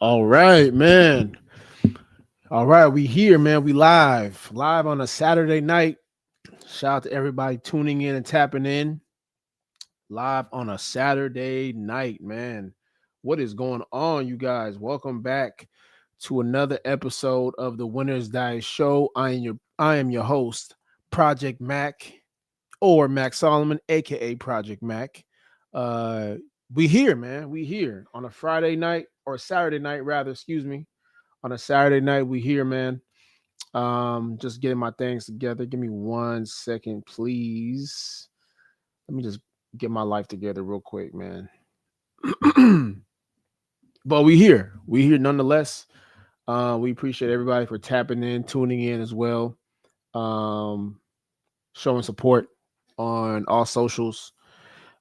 All right, man. All right, we here, man. We live on a Saturday night. Shout out to everybody tuning in and tapping in live on a Saturday night, man. What is going on, you guys? Welcome back to another episode of the Winner's Diet Show. I am your host, Project Mac or Mac Solomon, aka Project Mac. Uh, we here, man. We here on a Friday night or Saturday night, rather. Excuse me. On a Saturday night, we here, man. Just getting my things together. Give me 1 second, please. Let me just get my life together real quick, man. But we here. We here nonetheless. We appreciate everybody for tapping in, tuning in as well. Um, Showing support on all socials.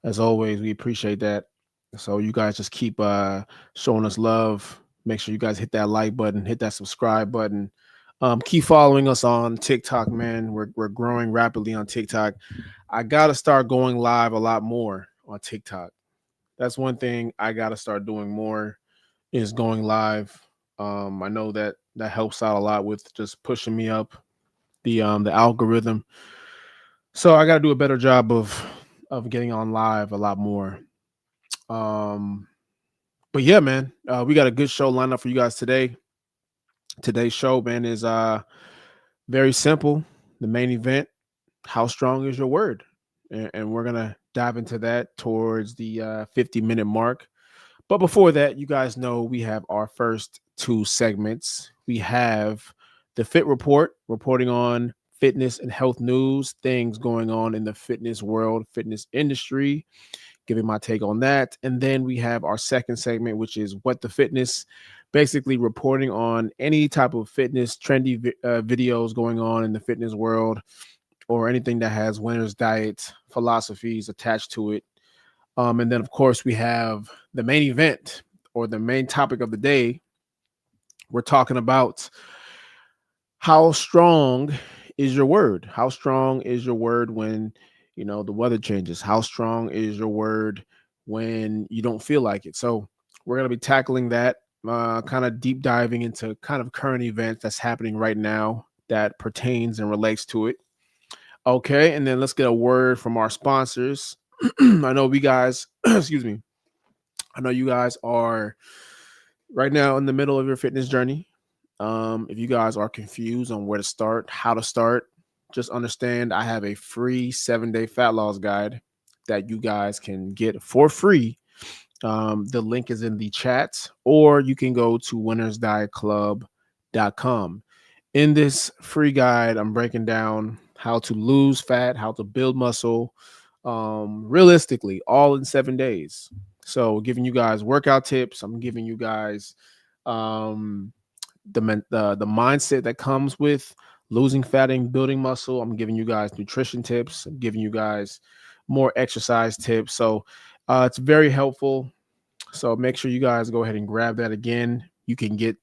As always, we appreciate that. So you guys just keep showing us love. Make sure you guys hit that like button, hit that subscribe button. Keep following us on TikTok, man. We're growing rapidly on TikTok. I gotta start going live a lot more on TikTok. That's one thing I gotta start doing more is going live. I know that helps out a lot with just pushing me up the algorithm. So I gotta do a better job of getting on live a lot more. Um, but yeah, man, we got a good show lined up for you guys today. Today's show, man, is very simple. The main event: how strong is your word? And we're gonna dive into that towards the 50-minute mark. But before that, you guys know we have our first two segments. We have the Fit Report, reporting on fitness and health news, things going on in the fitness world, fitness industry, giving my take on that. And then we have our second segment, which is What the Fitness, basically reporting on any type of fitness, trendy videos going on in the fitness world or anything that has winner's diet philosophies attached to it. And then, of course, we have the main event or the main topic of the day. We're talking about how strong is your word? How strong is your word when, the weather changes? How strong is your word when you don't feel like it? So we're going to be tackling that, kind of deep diving into kind of current events that's happening right now that pertains and relates to it. Okay, and then let's get a word from our sponsors. I know we guys, excuse me, I know you guys are right now in the middle of your fitness journey. If you guys are confused on where to start, how to start, just understand I have a free 7-day fat loss guide that you guys can get for free. The link is in the chat, or you can go to winnersdietclub.com. In this free guide, I'm breaking down how to lose fat, how to build muscle, realistically, all in 7 days. So, giving you guys workout tips. I'm giving you guys um, the mindset that comes with losing fat and building muscle. I'm giving you guys nutrition tips. I'm giving you guys more exercise tips. So, it's very helpful. So make sure you guys go ahead and grab that again. You can get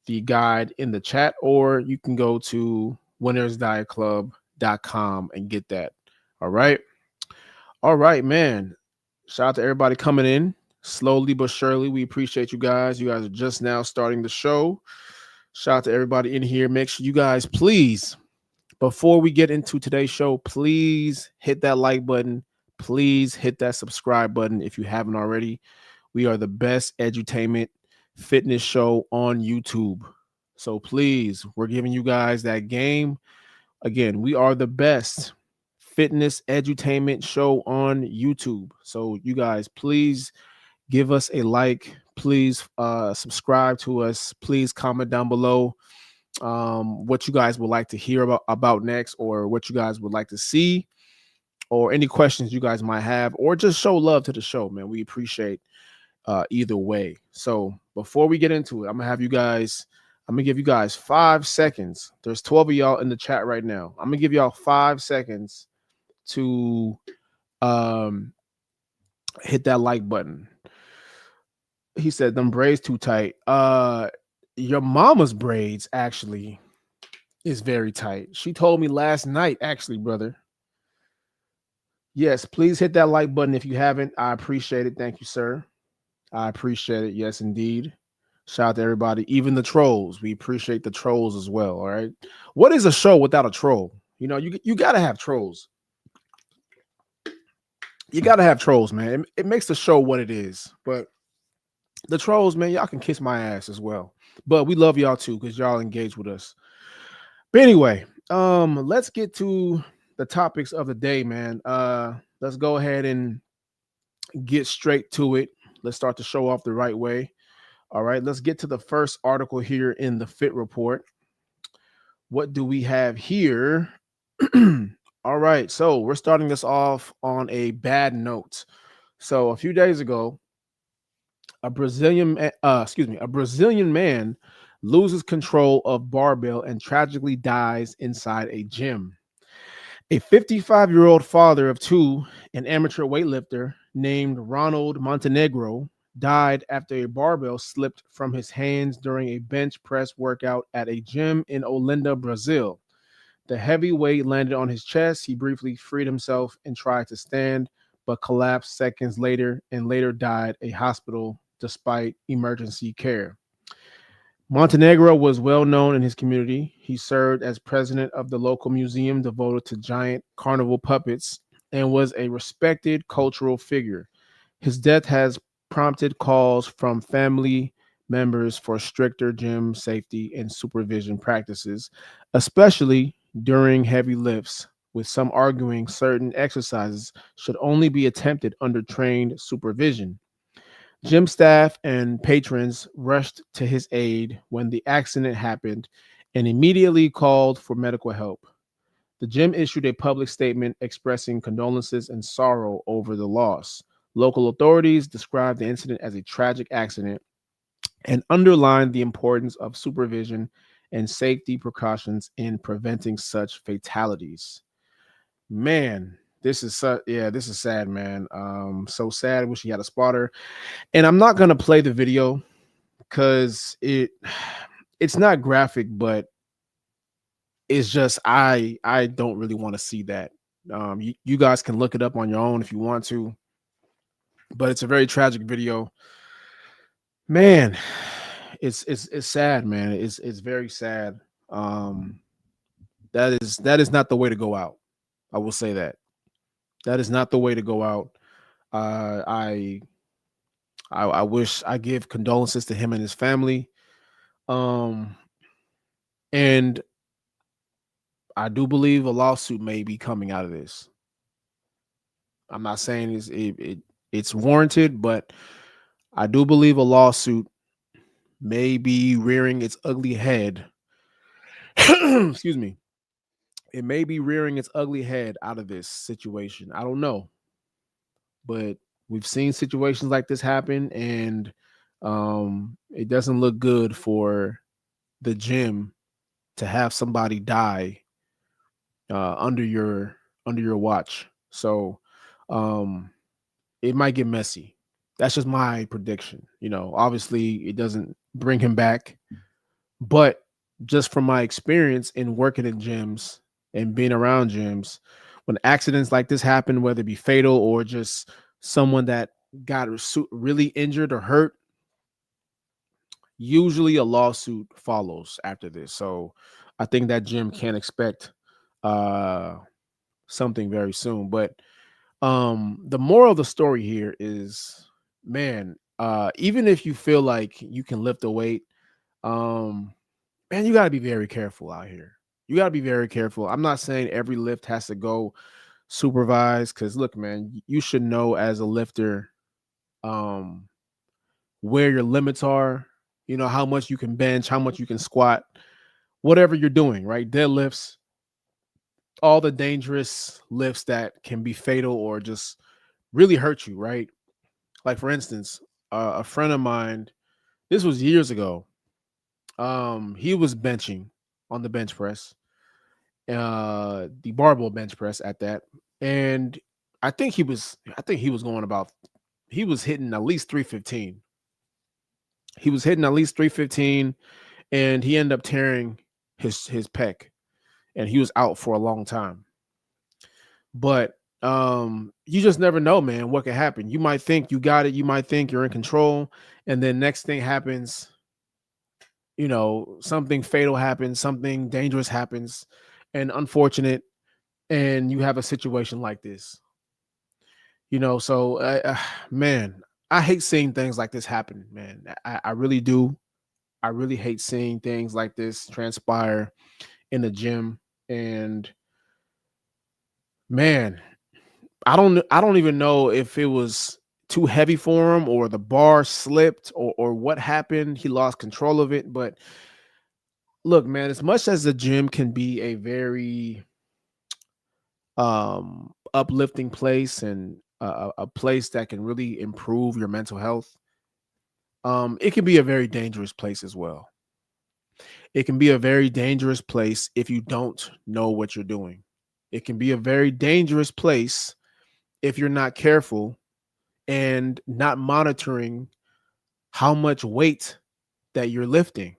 the guide in the chat, or you can go to winnersdietclub.com and get that. All right. All right, man. Shout out to everybody coming in slowly but surely. We appreciate you guys. You guys are just now starting the show. Shout out to everybody in here. Make sure you guys, please, before we get into today's show, please hit that like button. Please hit that subscribe button if you haven't already. We are the best edutainment fitness show on YouTube. So please, we're giving you guys that game. Again, we are the best fitness edutainment show on YouTube. So you guys, please give us a like. Please subscribe to us. Please comment down below what you guys would like to hear about next, or what you guys would like to see, or any questions you guys might have, or just show love to the show, man. We appreciate either way. So before we get into it, I'm gonna give you guys 5 seconds. There's 12 of y'all in the chat right now. I'm gonna give y'all 5 seconds to hit that like button. He said them braids too tight. Your mama's braids actually is very tight. She told me last night, actually, brother. Yes, please hit that like button if you haven't. I appreciate it. Thank you, sir. I appreciate it. Yes, indeed. Shout out to everybody, even the trolls. We appreciate the trolls as well. All right. What is a show without a troll? You know, you gotta have trolls. You gotta have trolls, man. It makes the show what it is. But the trolls, man, y'all can kiss my ass as well. But we love y'all too, because y'all engage with us. But anyway, let's get to the topics of the day, man. Let's go ahead and get straight to it. Let's start the show off the right way. All right, let's get to the first article here in the Fit Report. What do we have here? All right, so we're starting this off on a bad note. So a few days ago, a Brazilian man loses control of barbell and tragically dies inside a gym. A 55-year-old father of two, an amateur weightlifter named Ronald Montenegro, died after a barbell slipped from his hands during a bench press workout at a gym in Olinda, Brazil. The heavy weight landed on his chest. He briefly freed himself and tried to stand, but collapsed seconds later and later died at a hospital despite emergency care. Montenegro was well known in his community. He served as president of the local museum devoted to giant carnival puppets and was a respected cultural figure. His death has prompted calls from family members for stricter gym safety and supervision practices, especially during heavy lifts, with some arguing certain exercises should only be attempted under trained supervision. Gym staff and patrons rushed to his aid when the accident happened and immediately called for medical help. The gym issued a public statement expressing condolences and sorrow over the loss. Local authorities described the incident as a tragic accident and underlined the importance of supervision and safety precautions in preventing such fatalities. Man, this is sad, man. So sad. Wish he had a spotter. And I'm not gonna play the video because it's not graphic, but it's just I don't really want to see that. You guys can look it up on your own if you want to, but it's a very tragic video. Man, it's sad, man. It's very sad. Um, that is not the way to go out. I will say that that is not the way to go out. Uh, I I wish I give condolences to him and his family. Um, and I do believe a lawsuit may be coming out of this. I'm not saying it's warranted, but I do believe a lawsuit may be rearing its ugly head. Excuse me. It may be rearing its ugly head out of this situation. I don't know, but we've seen situations like this happen, and it doesn't look good for the gym to have somebody die under your watch. So um, it might get messy. That's just my prediction. You know, obviously it doesn't bring him back, but just from my experience in working in gyms and being around gyms, when accidents like this happen, whether it be fatal or just someone that got really injured or hurt, usually a lawsuit follows after this. So I think that gym can expect uh something very soon. But the moral of the story here is, man, even if you feel like you can lift a weight, um man, you got to be very careful out here. You got to be very careful. I'm not saying every lift has to go supervised, because look, man, you should know as a lifter um where your limits are, you know, how much you can bench, how much you can squat, whatever you're doing, right? Deadlifts, all the dangerous lifts that can be fatal or just really hurt you, right? Like for instance, a friend of mine, this was years ago. He was benching on the bench press, the barbell bench press at that, and I think he was going about, he was hitting at least 315. He was hitting at least 315, and he ended up tearing his pec, and he was out for a long time. But you just never know, man, what could happen. You might think you got it, you might think you're in control, and then next thing happens, something fatal happens, something dangerous happens, and unfortunate, and you have a situation like this. So man, I hate seeing things like this happen, man. I really do. I really hate seeing things like this transpire in the gym. And man, I don't even know if it was too heavy for him, or the bar slipped, or what happened. He lost control of it. But look, man, as much as the gym can be a very uplifting place, and a place that can really improve your mental health, it can be a very dangerous place as well. It can be a very dangerous place if you don't know what you're doing. It can be a very dangerous place if you're not careful and not monitoring how much weight that you're lifting.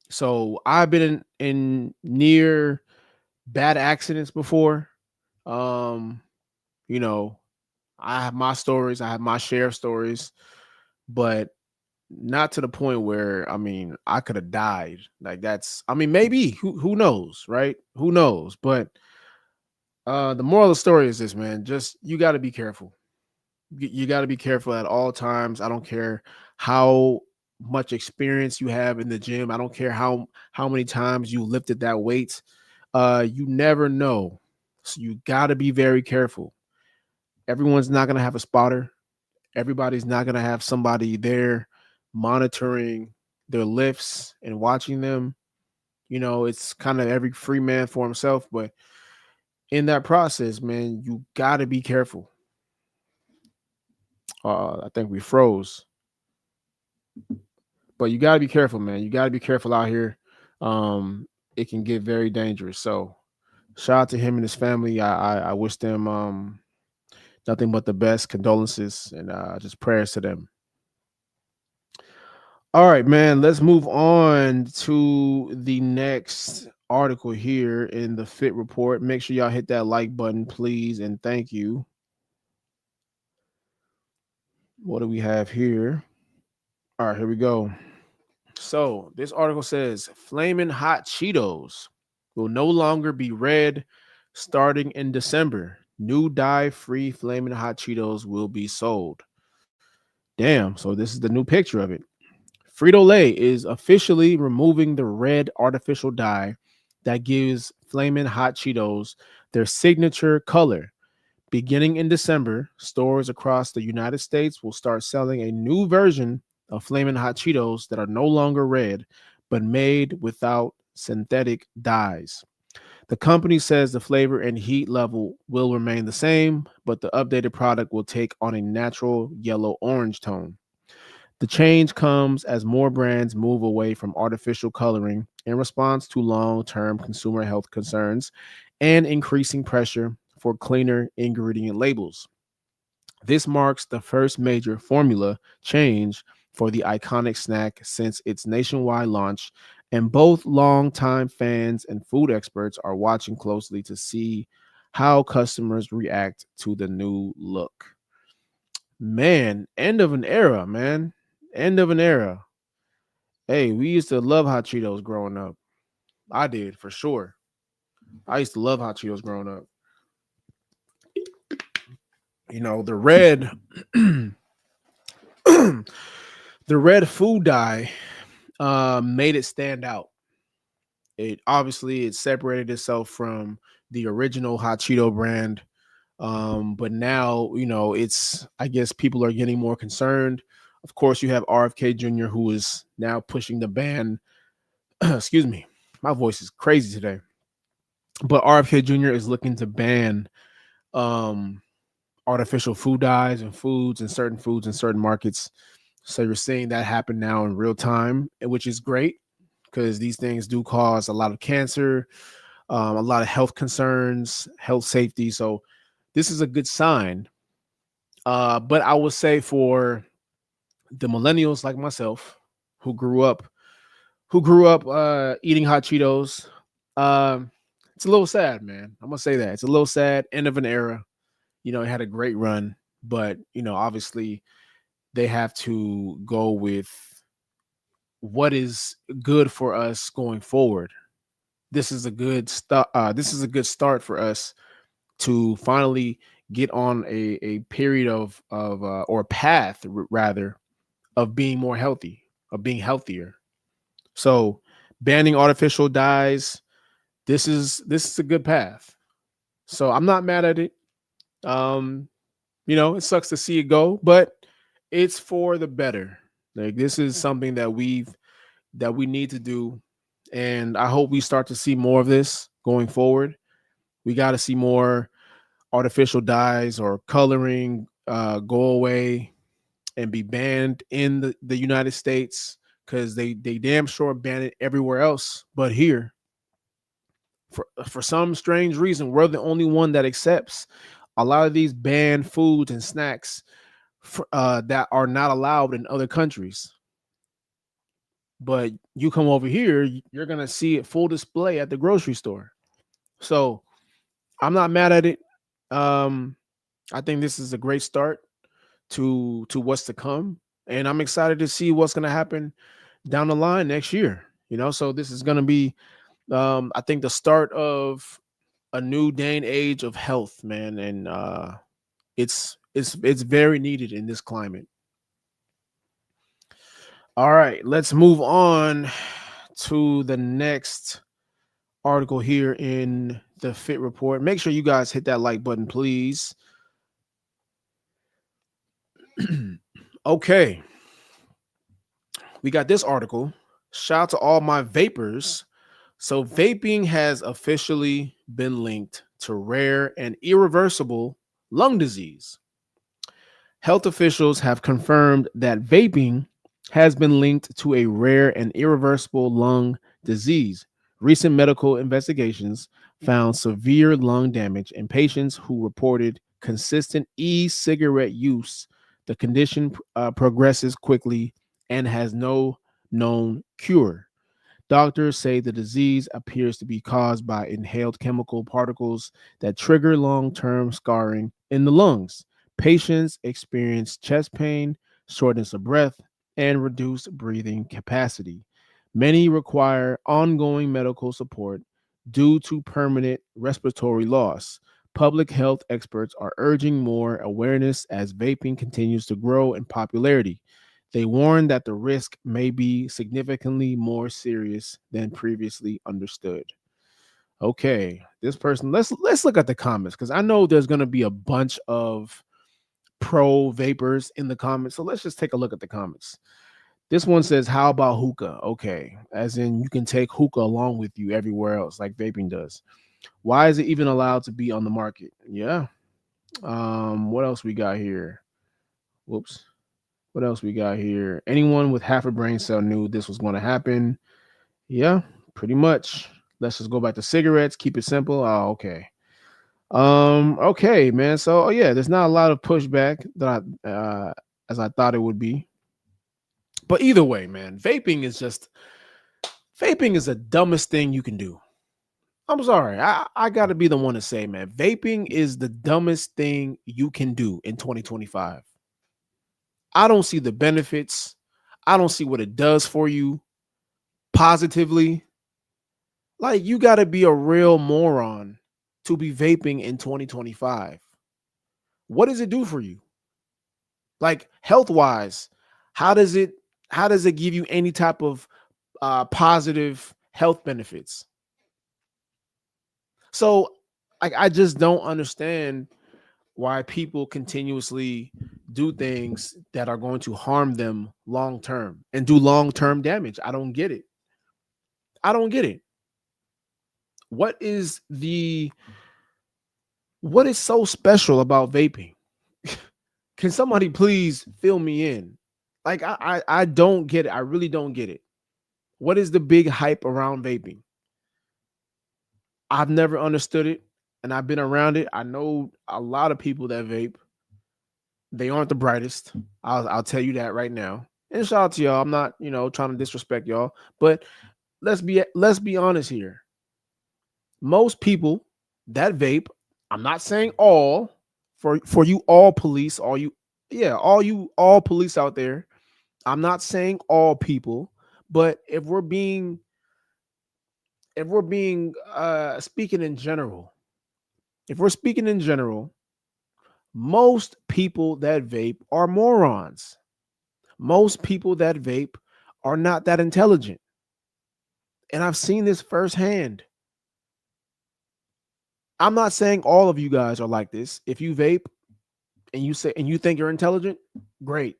So I've been in near bad accidents before. Um, you know, I have my stories, I have my share of stories, but not to the point where, I mean, I could have died. Like, that's, I mean, maybe, who knows, right? Who knows? But the moral of the story is this, man. Just, you got to be careful. You got to be careful at all times. I don't care how much experience you have in the gym. I don't care how many times you lifted that weight. You never know. So you got to be very careful. Everyone's not going to have a spotter. Everybody's not going to have somebody there monitoring their lifts and watching them. It's kind of every free man for himself. But in that process, man, you got to be careful. I think we froze, but you got to be careful, man. You got to be careful out here. It can get very dangerous. So shout out to him and his family. I wish them nothing but the best, condolences, and just prayers to them. All right, man. Let's move on to the next article here in the Fit Report. Make sure y'all hit that like button, please, and thank you. What do we have here? All right, here we go. So this article says flamin' hot Cheetos will no longer be red starting in December. New dye-free flamin' hot Cheetos will be sold. Damn, so this is the new picture of it. Frito-Lay is officially removing the red artificial dye that gives flamin' hot Cheetos their signature color. Beginning in December, stores across the United States will start selling a new version of Flamin' Hot Cheetos that are no longer red, but made without synthetic dyes. The company says the flavor and heat level will remain the same, but the updated product will take on a natural yellow-orange tone. The change comes as more brands move away from artificial coloring in response to long-term consumer health concerns and increasing pressure for cleaner ingredient labels. This marks the first major formula change for the iconic snack since its nationwide launch, and both longtime fans and food experts are watching closely to see how customers react to the new look. Man, end of an era, man. End of an era. Hey, we used to love hot Cheetos growing up. I did, for sure. I used to love hot Cheetos growing up. The red the red food dye made it stand out. It separated itself from the original hot Cheeto brand. But now, it's, I guess people are getting more concerned. Of course, you have RFK Jr., who is now pushing the ban. Excuse me, my voice is crazy today. But RFK Jr. is looking to ban um, artificial food dyes and foods in certain markets. So you're seeing that happen now in real time, which is great because these things do cause a lot of cancer, a lot of health concerns, health safety. So this is a good sign. But I would say for the millennials like myself who grew up eating hot Cheetos, um, it's a little sad, man. I'm gonna say that it's a little sad. End of an era. It had a great run, but obviously they have to go with what is good for us going forward. This is a good start. This is a good start for us to finally get on a period of or path rather of being more healthy, of being healthier. So banning artificial dyes, this is a good path. So I'm not mad at it. Um, it sucks to see it go, but it's for the better. Like this is something that we need to do, and I hope we start to see more of this going forward. We got to see more artificial dyes or coloring go away and be banned in the United States, because they damn sure ban it everywhere else but here. For some strange reason, we're the only one that accepts a lot of these banned foods and snacks that are not allowed in other countries. But you come over here, you're gonna see it full display at the grocery store. So I'm not mad at it. Um, I think this is a great start to what's to come, and I'm excited to see what's gonna happen down the line next year. So this is gonna be, I think, the start of a new day and age of health, man, and it's very needed in this climate. All right, let's move on to the next article here in the Fit Report. Make sure you guys hit that like button, please. Okay, we got this article. Shout out to all my vapors. So, vaping has officially been linked to rare and irreversible lung disease. Health officials have confirmed that vaping has been linked to a rare and irreversible lung disease. Recent medical investigations found severe lung damage in patients who reported consistent e cigarette use. The condition progresses quickly and has no known cure. Doctors say the disease appears to be caused by inhaled chemical particles that trigger long term scarring in the lungs. Patients experience chest pain, shortness of breath, and reduced breathing capacity. Many require ongoing medical support due to permanent respiratory loss. Public health experts are urging more awareness as vaping continues to grow in popularity. They warn that the risk may be significantly more serious than previously understood. Okay, this person, let's look at the comments, because I know there's going to be a bunch of pro vapors in the comments. So let's just take a look at the comments. This one says, "How about hookah?" Okay, as in you can take hookah along with you everywhere else, like vaping does. Why is it even allowed to be on the market? Yeah. What else we got here? Whoops. What else we got here? Anyone with half a brain cell knew this was going to happen. Yeah, pretty much. Let's just go back to cigarettes. Keep it simple. Oh, okay. Okay, man. So, oh yeah, there's not a lot of pushback that as I thought it would be. But either way, man, vaping is the dumbest thing you can do. I'm sorry. I got to be the one to say, man, vaping is the dumbest thing you can do in 2025. I don't see the benefits. I don't see what it does for you positively. Like, you got to be a real moron to be vaping in 2025. What does it do for you? Like, health wise, how does it give you any type of positive health benefits? So, like, I just don't understand why people continuously do things that are going to harm them long term and do long term damage. I don't get it. I don't get it. What is the what is so special about vaping? Can somebody please fill me in? Like, I don't get it. I really don't get it. What is the big hype around vaping? I've never understood it, and I've been around it. I know a lot of people that vape. They aren't the brightest. I'll tell you that right now. And shout out to y'all. I'm not, trying to disrespect y'all, but let's be honest here. Most people that vape, I'm not saying all, for you all police, all you, yeah, all you all police out there. I'm not saying all people, But if we're being speaking in general, if we're speaking in general, most people that vape are morons. Most people that vape are not that intelligent. And I've seen this firsthand. I'm not saying all of you guys are like this. If you vape and you think you're intelligent, great.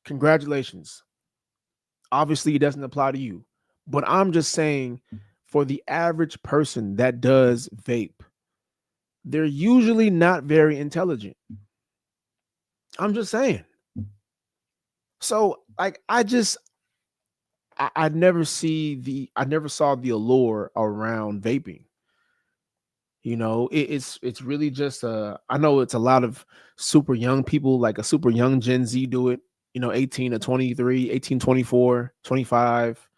Congratulations. Obviously, it doesn't apply to you. But I'm just saying for the average person that does vape, they're usually not very intelligent. I'm just saying. So like I never saw the allure around vaping. It's really just I know it's a lot of super young people, like a super young Gen Z do it, 18 to 23, 18, 24, 25.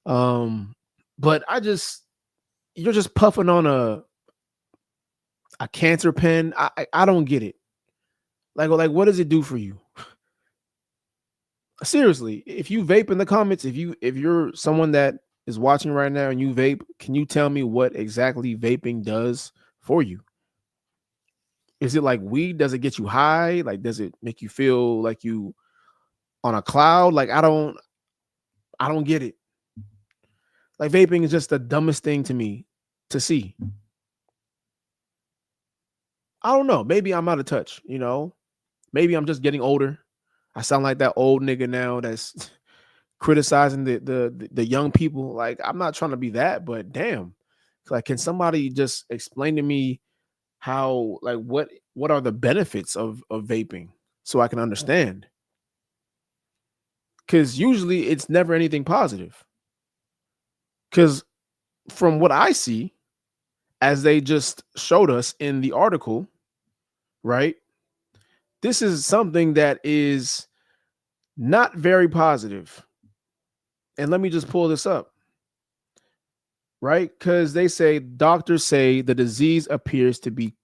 Um, but you're just puffing on a cancer pen. I don't get it. Like what does it do for you? Seriously, if you vape in the comments, if you're someone that is watching right now and you vape, can you tell me what exactly vaping does for you? Is it like weed? Does it get you high? Like, does it make you feel like you on a cloud? Like, I don't get it. Like, vaping is just the dumbest thing to me to see. I don't know. Maybe I'm out of touch. Maybe I'm just getting older. I sound like that old nigga now that's criticizing the young people. Like, I'm not trying to be that, but damn. Like, can somebody just explain to me how, like, what are the benefits of vaping so I can understand? Because usually it's never anything positive. Because from what I see, as they just showed us in the article, right? This is something that is not very positive. And let me just pull this up, right? Because doctors say the disease appears to be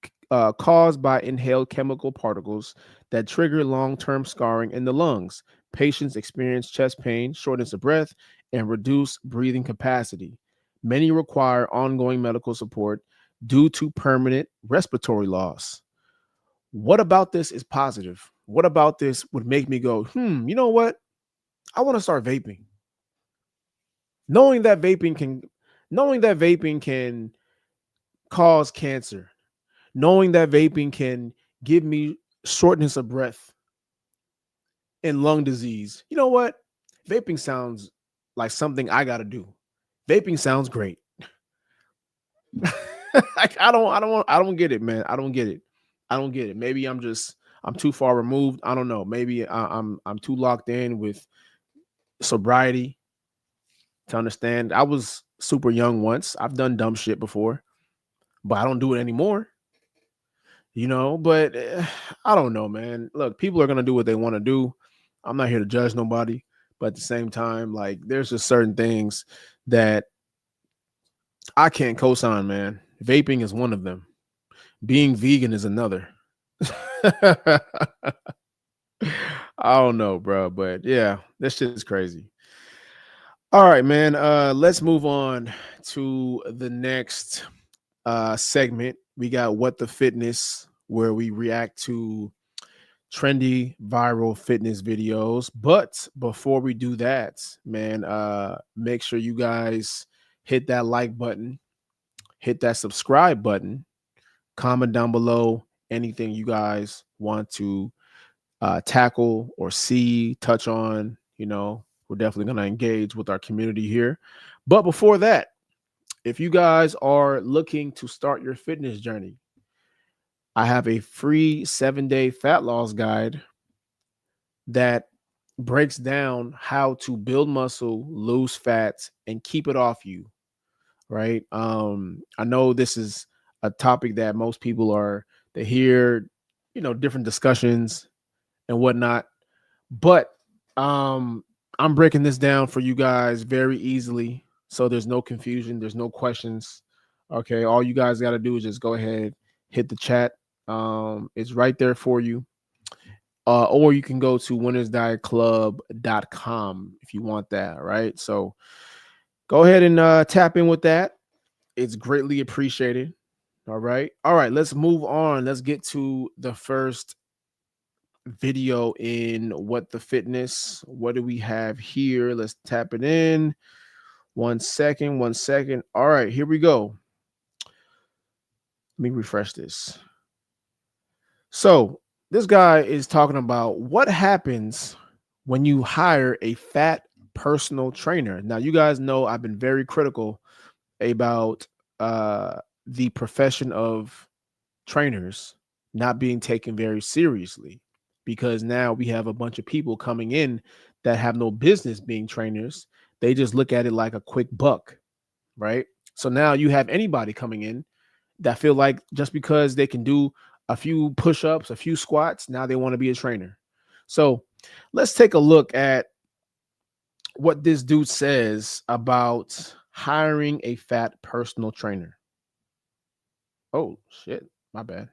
caused by inhaled chemical particles that trigger long term scarring in the lungs. Patients experience chest pain, shortness of breath, and reduced breathing capacity. Many require ongoing medical support due to permanent respiratory loss. What about this is positive? What about this would make me go, you know what? I want to start vaping. Knowing that vaping can cause cancer, knowing that vaping can give me shortness of breath and lung disease. You know what? Vaping sounds like something I got to do. Vaping sounds great. Like, I don't get it, man. I don't get it. I don't get it. Maybe I'm too far removed. I don't know. Maybe I'm too locked in with sobriety to understand. I was super young once. I've done dumb shit before, but I don't do it anymore. But I don't know, man. Look, people are going to do what they want to do. I'm not here to judge nobody, but at the same time, like, there's just certain things that I can't co-sign, man. Vaping is one of them. Being vegan is another. I don't know, bro, but yeah, this shit is crazy. All right, man. Let's move on to the next segment. We got What the Fitness, where we react to trendy viral fitness videos. But before we do that, man, make sure you guys hit that like button, hit that subscribe button, comment down below anything you guys want to tackle or see, touch on. We're definitely going to engage with our community here. But before that, if you guys are looking to start your fitness journey, I have a free 7-day fat loss guide that breaks down how to build muscle, lose fat, and keep it off you. Right. I know this is a topic that most people they hear, different discussions and whatnot. But I'm breaking this down for you guys very easily. So there's no confusion, there's no questions. Okay. All you guys got to do is just go ahead, hit the chat. It's right there for you. or you can go to winnersdietclub.com if you want that, right? So go ahead and tap in with that. It's greatly appreciated. All right. All right. Let's move on. Let's get to the first video in What the Fitness. What do we have here? Let's tap it in. 1 second. 1 second. All right. Here we go. Let me refresh this. So, this guy is talking about what happens when you hire a fat personal trainer. Now, you guys know I've been very critical about the profession of trainers not being taken very seriously, because now we have a bunch of people coming in that have no business being trainers. They just look at it like a quick buck, right? So now you have anybody coming in that feel like just because they can do a few push-ups, a few squats, now they want to be a trainer. So let's take a look at what this dude says about hiring a fat personal trainer. Oh shit, my bad.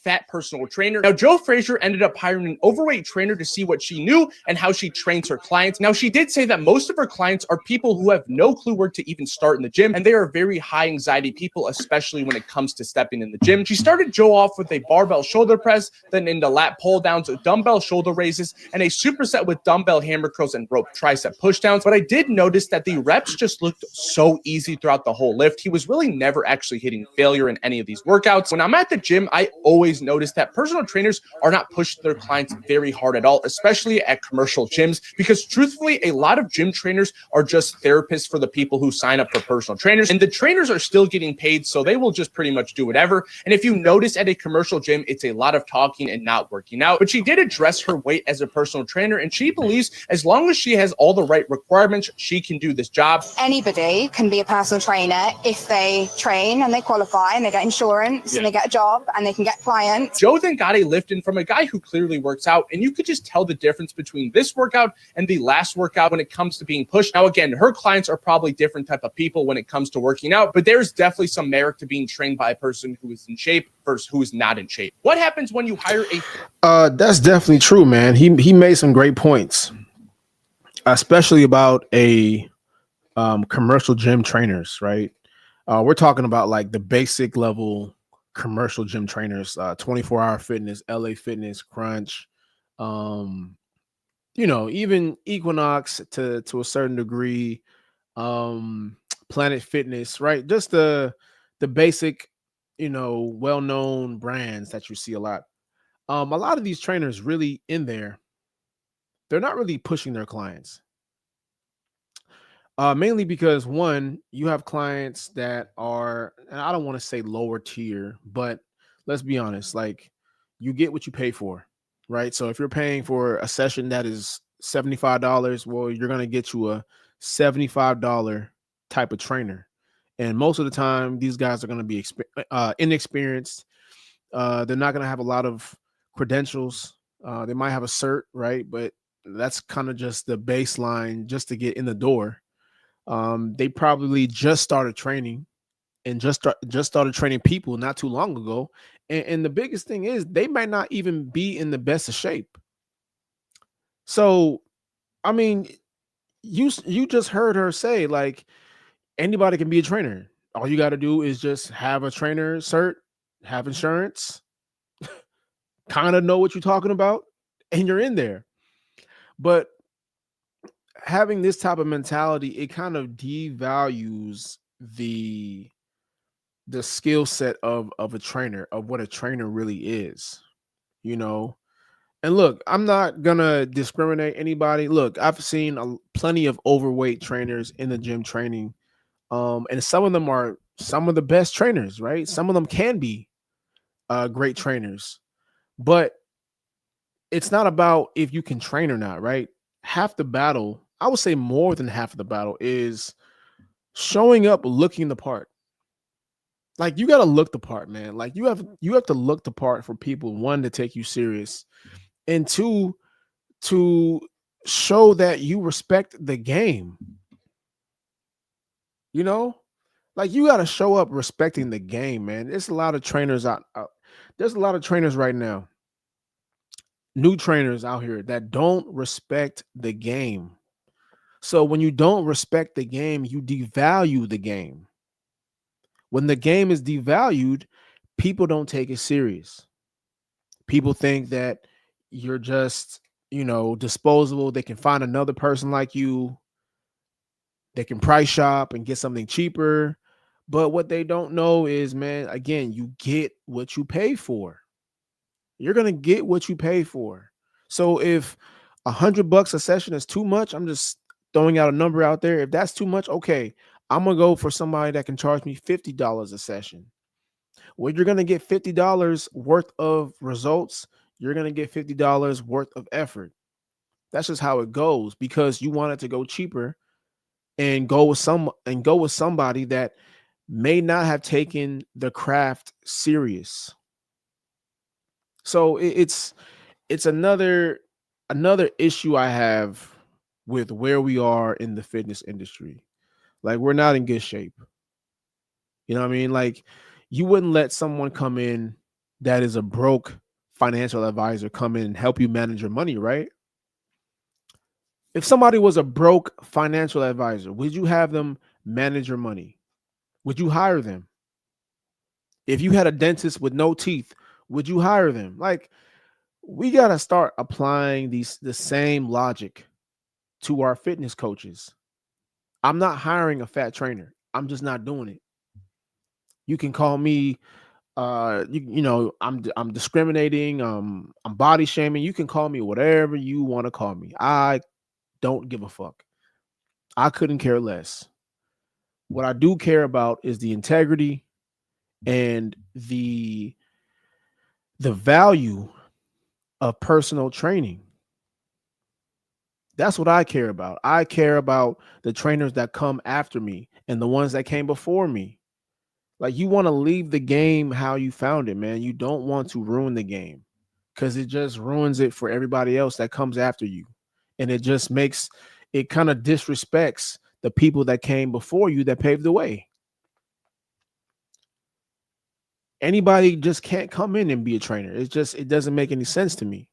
Fat personal trainer. Now, Joe Frazier ended up hiring an overweight trainer to see what she knew and how she trains her clients. Now, she did say that most of her clients are people who have no clue where to even start in the gym, and they are very high anxiety people, especially when it comes to stepping in the gym. She started Joe off with a barbell shoulder press, then into lat pull downs, dumbbell shoulder raises, and a superset with dumbbell hammer curls and rope tricep push downs. But I did notice that the reps just looked so easy throughout the whole lift. He was really never actually hitting failure in any of these workouts. When I'm at the gym, I always notice that personal trainers are not pushing their clients very hard at all, especially at commercial gyms, because truthfully, a lot of gym trainers are just therapists for the people who sign up for personal trainers, and the trainers are still getting paid, so they will just pretty much do whatever. And if you notice at a commercial gym, it's a lot of talking and not working out. But she did address her weight as a personal trainer, and she believes as long as she has all the right requirements, she can do this job. Anybody can be a personal trainer if they train and they qualify and they get insurance and they get a job and they can get clients. Joe then got a lift in from a guy who clearly works out, and you could just tell the difference between this workout and the last workout when it comes to being pushed. Now, again, her clients are probably different type of people when it comes to working out, but there's definitely some merit to being trained by a person who is in shape versus who is not in shape. What happens when you hire That's definitely true, man. He made some great points, especially about a commercial gym trainers, right? We're talking about like the basic level commercial gym trainers, 24-hour fitness, LA Fitness, Crunch, even Equinox to a certain degree, Planet Fitness, right? Just the basic, well-known brands that you see a lot. A lot of these trainers really in there, they're not really pushing their clients. Mainly because one, you have clients that are, and I don't want to say lower tier, but let's be honest, like you get what you pay for, right? So if you're paying for a session that is $75, well, you're gonna get you a $75 type of trainer, and most of the time, these guys are gonna be inexperienced. They're not gonna have a lot of credentials. They might have a cert, right? But that's kind of just the baseline just to get in the door. They probably just started training and just started training people not too long ago. And the biggest thing is they might not even be in the best of shape. So, I mean, you just heard her say like anybody can be a trainer. All you got to do is just have a trainer cert, have insurance, kind of know what you're talking about, and you're in there. But having this type of mentality, it kind of devalues the skill set of a trainer, of what a trainer really is, you know. And look, I'm not gonna discriminate anybody. Look, I've seen plenty of overweight trainers in the gym training, and some of them are some of the best trainers, right? Some of them can be great trainers, but it's not about if you can train or not, right? Half the battle, I would say more than half of the battle, is showing up looking the part. Like you got to look the part, man. Like you have to look the part for people, one, to take you serious, and two, to show that you respect the game. You know, like you got to show up respecting the game, man. There's a lot of trainers out. There's a lot of trainers right now new trainers out here that don't respect the game. So when you don't respect the game, you devalue the game. When the game is devalued, people don't take it serious. People think that you're just, disposable. They can find another person like you. They can price shop and get something cheaper. But what they don't know is, man, again, you get what you pay for. You're going to get what you pay for. So if $100 a session is too much, I'm just throwing out a number out there. If that's too much, okay, I'm going to go for somebody that can charge me $50 a session. Well, you're going to get $50 worth of results. You're going to get $50 worth of effort. That's just how it goes, because you want it to go cheaper and go with somebody that may not have taken the craft serious. So it's another issue I have with where we are in the fitness industry. Like, we're not in good shape. You know what I mean? Like, you wouldn't let someone come in that is a broke financial advisor come in and help you manage your money, right? If somebody was a broke financial advisor, would you have them manage your money? Would you hire them? If you had a dentist with no teeth, would you hire them? Like, we got to start applying the same logic to our fitness coaches. I'm not hiring a fat trainer. I'm just not doing it. You can call me I'm discriminating, I'm body shaming. You can call me whatever you want to call me. I don't give a fuck. I couldn't care less. What I do care about is the integrity and the value of personal training. That's what I care about. I care about the trainers that come after me and the ones that came before me. Like, you want to leave the game how you found it, man. You don't want to ruin the game, because it just ruins it for everybody else that comes after you. And it kind of disrespects the people that came before you that paved the way. Anybody just can't come in and be a trainer. It doesn't make any sense to me.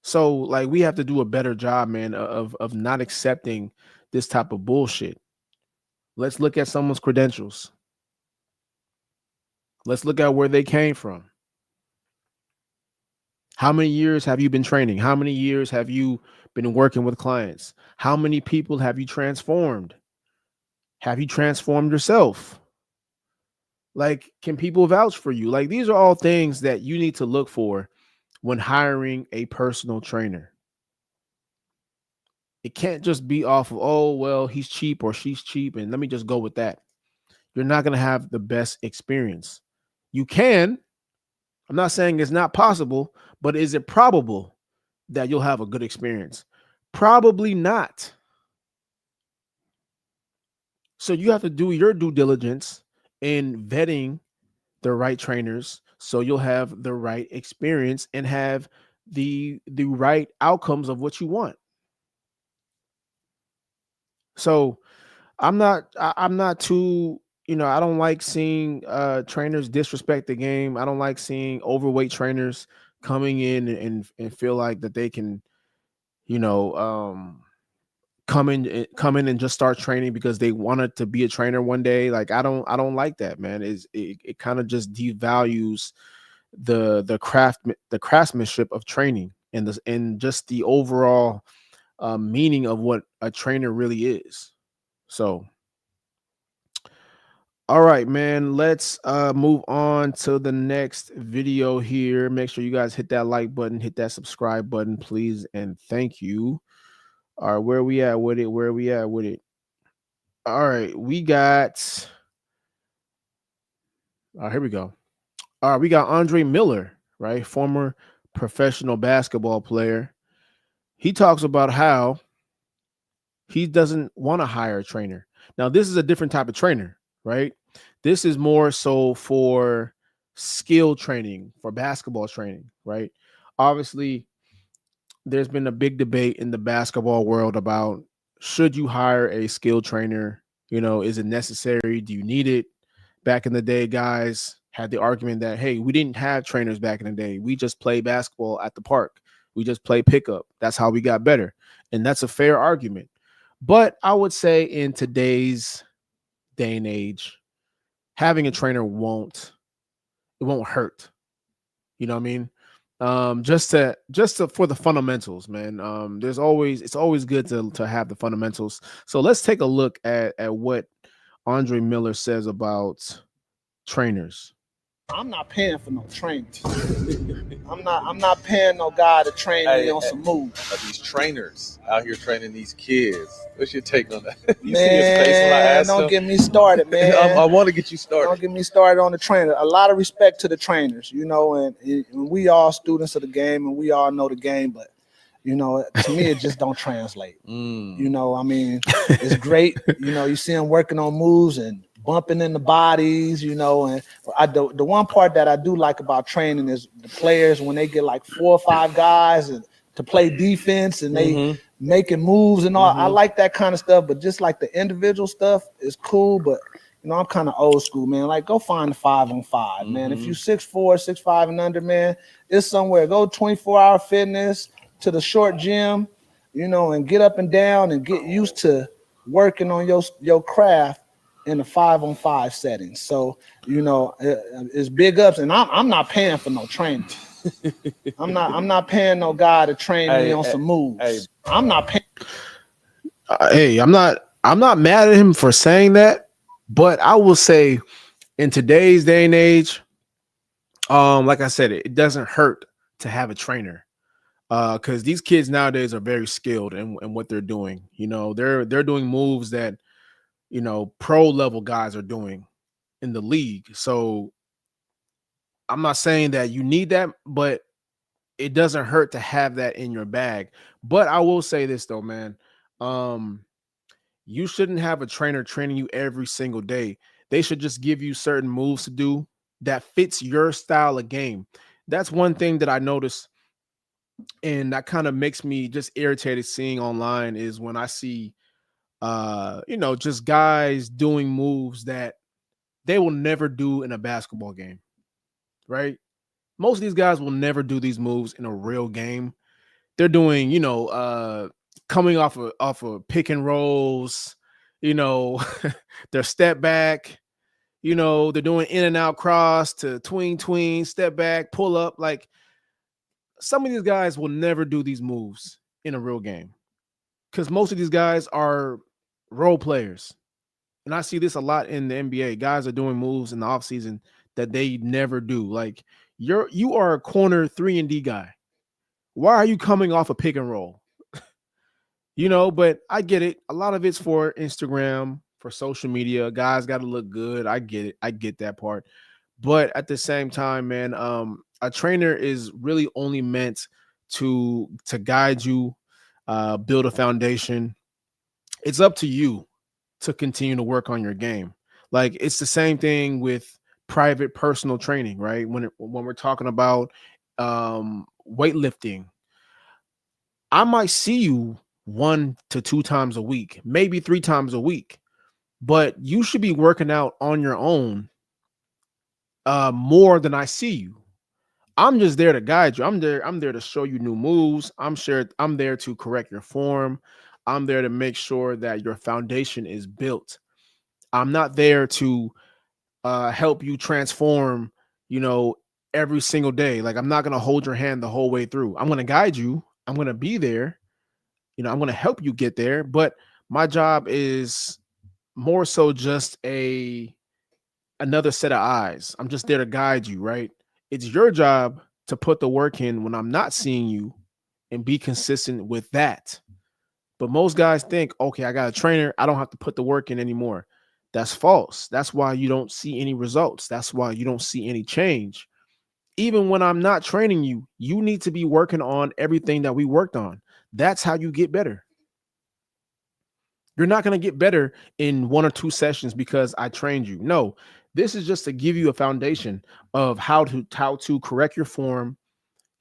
So, like, we have to do a better job, man, of not accepting this type of bullshit. Let's look at someone's credentials. Let's look at where they came from. How many years have you been training? How many years have you been working with clients? How many people have you transformed? Have you transformed yourself? Like, can people vouch for you? Like, these are all things that you need to look for when hiring a personal trainer. It can't just be off of, oh, well, he's cheap or she's cheap, and let me just go with that. You're not going to have the best experience. You can. I'm not saying it's not possible, but is it probable that you'll have a good experience? Probably not. So you have to do your due diligence in vetting the right trainers so you'll have the right experience and have the right outcomes of what you want. So I'm not too, I don't like seeing trainers disrespect the game. I don't like seeing overweight trainers coming in and feel like that they can, you know, come in and just start training because they wanted to be a trainer one day. Like, I don't like that, man. It kind of just devalues the craftsmanship of training and just the overall meaning of what a trainer really is. So, all right, man, let's move on to the next video here. Make sure you guys hit that like button, hit that subscribe button, please, and thank you. All right, where we at with it? Where we at with it? All right, we got. Here we go. All right, we got Andre Miller, right? Former professional basketball player. He talks about how he doesn't want to hire a trainer. Now, this is a different type of trainer, right? This is more so for skill training, for basketball training, right? Obviously, there's been a big debate in the basketball world about, should you hire a skill trainer? Is it necessary? Do you need it? Back in the day, guys had the argument that, hey, we didn't have trainers back in the day. We just played basketball at the park. We just play pickup. That's how we got better. And that's a fair argument. But I would say in today's day and age, having a trainer won't hurt. You know what I mean? Just to for the fundamentals, man. It's always good to have the fundamentals. So let's take a look at what Andre Miller says about trainers. I'm not paying for no training. I'm not paying no guy to train me on some moves. These trainers out here training these kids. What's your take on that? You Man, see his face when I asked don't him? get me started, man. I want to get you started. Don't get me started on the trainer. A lot of respect to the trainers, and we all students of the game and we all know the game, but to me it just don't translate. I mean, it's great. You see them working on moves and bumping in the bodies, and the one part that I do like about training is the players when they get like 4 or 5 guys and to play defense and they making moves and all. I like that kind of stuff, but just like the individual stuff is cool, but I'm kind of old school, man. Like, go find a 5-on-5, man. If you 6'4", 6'5" and under, man, it's somewhere. Go 24-hour fitness to the short gym, and get up and down and get used to working on your craft in a 5-on-5 setting. So, it's big ups, and I'm not paying for no training. I'm not paying no guy to train me on some moves. I'm not paying. Hey, I'm not mad at him for saying that, but I will say in today's day and age, like I said, it doesn't hurt to have a trainer. Because these kids nowadays are very skilled in what they're doing. They're doing moves that pro level guys are doing in the league. So I'm not saying that you need that, but it doesn't hurt to have that in your bag. But I will say this though, man. You shouldn't have a trainer training you every single day. They should just give you certain moves to do that fits your style of game. That's one thing that I noticed, and that kind of makes me just irritated seeing online is when I see just guys doing moves that they will never do in a basketball game, right? Most of these guys will never do these moves in a real game. They're doing, coming off of pick and rolls, their step back, they're doing in and out cross to tween, step back, pull up. Like, some of these guys will never do these moves in a real game because most of these guys are role players. And I see this a lot in the NBA. Guys are doing moves in the offseason that they never do. Like, you are a corner 3-and-D guy. Why are you coming off a pick and roll? But I get it. A lot of it's for Instagram, for social media. Guys got to look good. I get it. I get that part. But at the same time, man, a trainer is really only meant to guide you, build a foundation. It's up to you to continue to work on your game. Like, it's the same thing with private personal training, right? When we're talking about weightlifting, I might see you 1 to 2 times a week, maybe 3 times a week, but you should be working out on your own more than I see you. I'm just there to guide you. I'm there to show you new moves. I'm there to correct your form. I'm there to make sure that your foundation is built. I'm not there to help you transform, every single day. Like, I'm not going to hold your hand the whole way through. I'm going to guide you. I'm going to be there. I'm going to help you get there. But my job is more so just another set of eyes. I'm just there to guide you, right? It's your job to put the work in when I'm not seeing you and be consistent with that. But most guys think, okay, I got a trainer, I don't have to put the work in anymore. That's false. That's why you don't see any results. That's why you don't see any change. Even when I'm not training you, you need to be working on everything that we worked on. That's how you get better. You're not going to get better in 1 or 2 sessions because I trained you. No, this is just to give you a foundation of how to correct your form,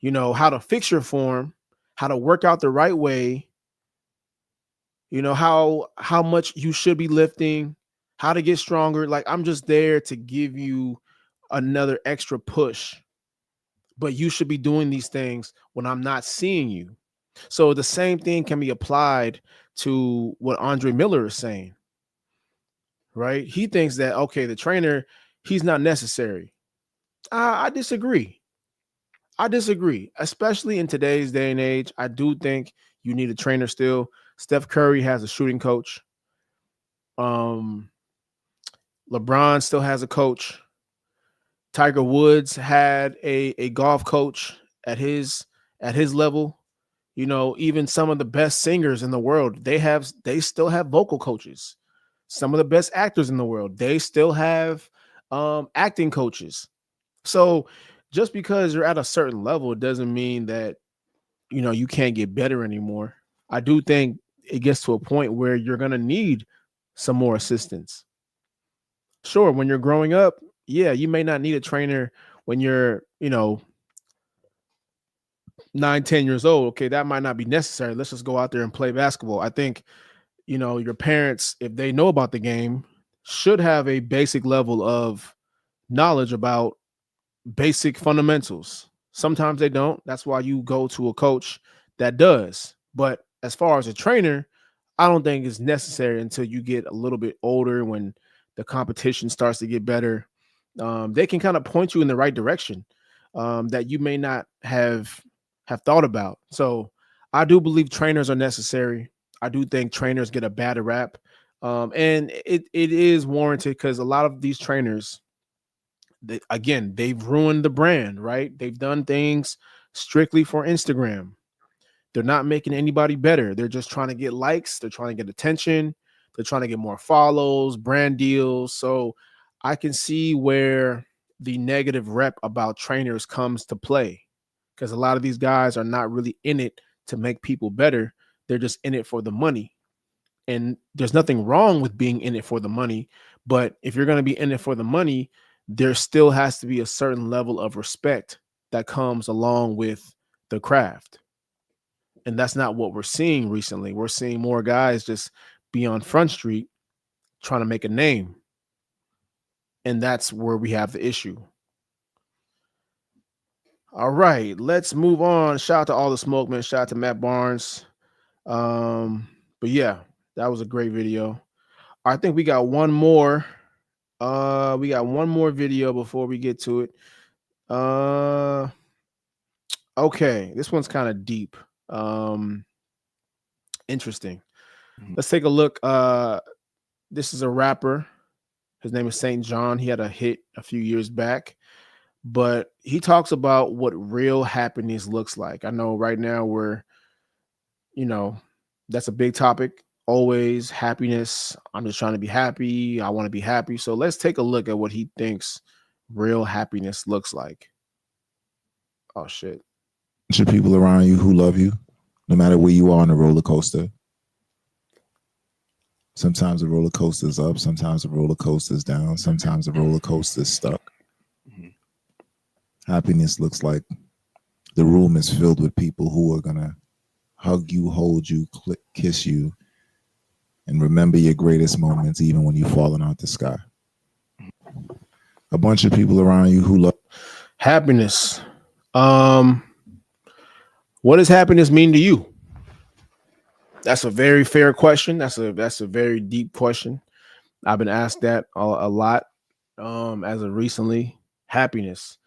how to fix your form, how to work out the right way, how much you should be lifting, how to get stronger. Like, I'm just there to give you another extra push. But you should be doing these things when I'm not seeing you. So the same thing can be applied to what Andre Miller is saying, right? He thinks that, okay, the trainer, he's not necessary. I disagree. I disagree, especially in today's day and age. I do think you need a trainer still. Steph Curry has a shooting coach. Um, LeBron still has a coach. Tiger Woods had a golf coach at his level. You know, even some of the best singers in the world, they still have vocal coaches. Some of the best actors in the world, they still have acting coaches. So just because you're at a certain level doesn't mean that you can't get better anymore. I do think it gets to a point where you're gonna need some more assistance. Sure, when you're growing up, yeah, you may not need a trainer when you're 9, 10 years old. Okay, that might not be necessary. Let's just go out there and play basketball. I think your parents, if they know about the game, should have a basic level of knowledge about basic fundamentals. Sometimes they don't. That's why you go to a coach that does. But as far as a trainer, I don't think it's necessary until you get a little bit older, when the competition starts to get better. They can kind of point you in the right direction that you may not have thought about. So I do believe trainers are necessary. I do think trainers get a bad rap. And it is warranted, because a lot of these trainers, they've ruined the brand, right? They've done things strictly for Instagram. They're not making anybody better. They're just trying to get likes. They're trying to get attention. They're trying to get more follows, brand deals. So I can see where the negative rep about trainers comes to play, because a lot of these guys are not really in it to make people better. They're just in it for the money. And there's nothing wrong with being in it for the money. But if you're going to be in it for the money, there still has to be a certain level of respect that comes along with the craft. And that's not what we're seeing recently. We're seeing more guys just be on Front Street trying to make a name. And that's where we have the issue. All right, let's move on. Shout out to all the smoke, man. Shout out to Matt Barnes. But yeah, that was a great video. I think we got one more. We got one more video before we get to it. Okay, this one's kind of deep. Interesting. Let's take a look. This is a rapper. His name is Saint John. He had a hit a few years back, but he talks about what real happiness looks like. I know right now that's a big topic. Always happiness. I'm just trying to be happy. I want to be happy. So let's take a look at what he thinks real happiness looks like. Oh shit. Bunch of people around you who love you, no matter where you are on the roller coaster. Sometimes the roller coaster is up, sometimes the roller coaster is down, sometimes the roller coaster is stuck. Happiness looks like the room is filled with people who are gonna hug you, hold you, kiss you, and remember your greatest moments, even when you're falling out the sky. A bunch of people around you who love happiness. What does happiness mean to you? That's a very fair question. That's a very deep question. I've been asked that a lot as of recently. Happiness.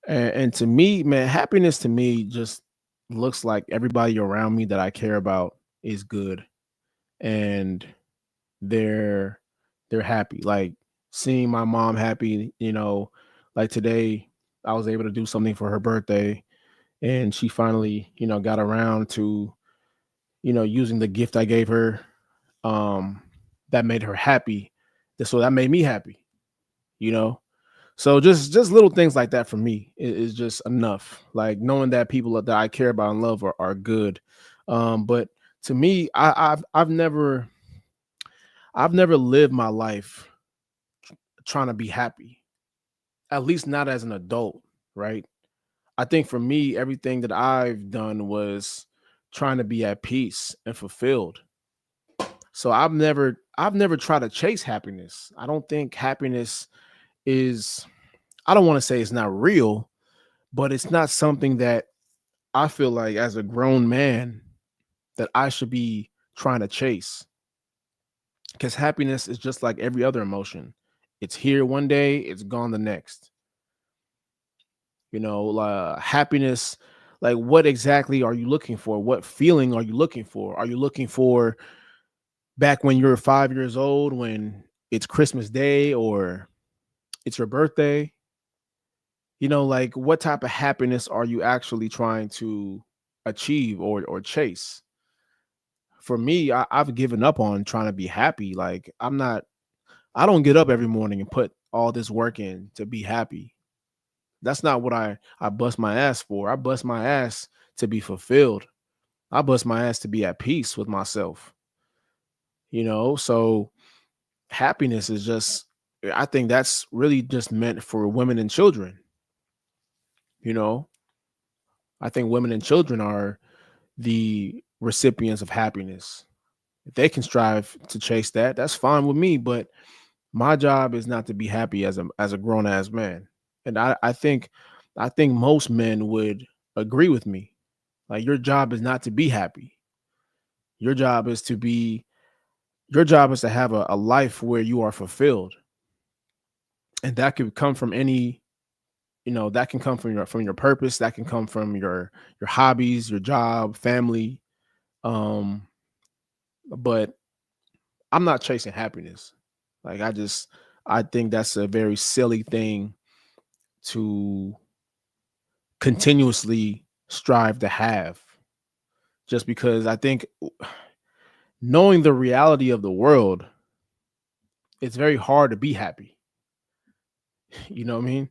And to me, man, happiness to me just looks like everybody around me that I care about is good, and they're happy. Like seeing my mom happy, like today I was able to do something for her birthday, and she finally, got around to, using the gift I gave her. That made her happy. So that made me happy, So just little things like that for me is just enough. Like knowing that people that I care about and love are good. But to me, I've never lived my life trying to be happy. At least not as an adult, right? I think for me, everything that I've done was trying to be at peace and fulfilled. So I've never tried to chase happiness. I don't think happiness is I don't want to say it's not real, but it's not something that I feel like as a grown man that I should be trying to chase. Because happiness is just like every other emotion. It's here one day, it's gone the next. Happiness, like what exactly are you looking for? What feeling are you looking for? Are you looking for back when you're 5 years old, when it's Christmas Day or it's your birthday? Like what type of happiness are you actually trying to achieve or chase? For me, I've given up on trying to be happy. Like I don't get up every morning and put all this work in to be happy. That's not what I bust my ass for. I bust my ass to be fulfilled. I bust my ass to be at peace with myself. So happiness is just, I think that's really just meant for women and children. You know, I think women and children are the recipients of happiness. If they can strive to chase that, that's fine with me. But my job is not to be happy as a grown ass man. And I think most men would agree with me. Like your job is not to be happy. Your job is to be your job is to have a life where you are fulfilled. And that could come from that can come from your purpose, that can come from your hobbies, your job, family. Um, but I'm not chasing happiness. Like I think that's a very silly thing to continuously strive to have. Just because I think knowing the reality of the world, it's very hard to be happy. You know what I mean?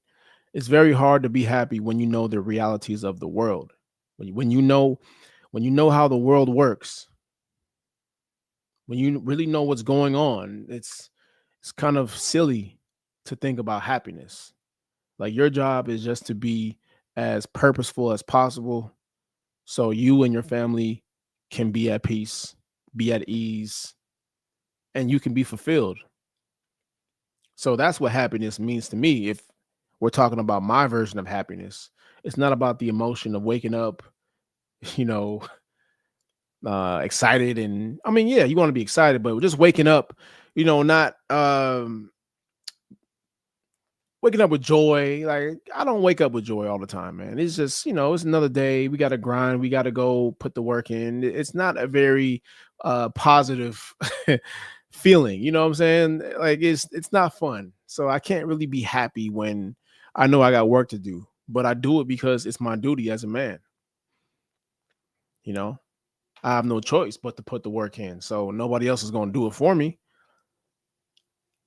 It's very hard to be happy when you know the realities of the world. When you know how the world works, when you really know what's going on, it's kind of silly to think about happiness. Like your job is just to be as purposeful as possible so you and your family can be at peace, be at ease, and you can be fulfilled. So that's what happiness means to me. If we're talking about my version of happiness, it's not about the emotion of waking up, you know, excited. And I mean, yeah, you want to be excited, but just waking up, not waking up with joy. Like I don't wake up with joy all the time, man. It's just, it's another day. We got to grind. We got to go put the work in. It's not a very positive feeling. You know what I'm saying? Like it's not fun. So I can't really be happy when I know I got work to do, but I do it because it's my duty as a man. You know, I have no choice but to put the work in. So nobody else is going to do it for me.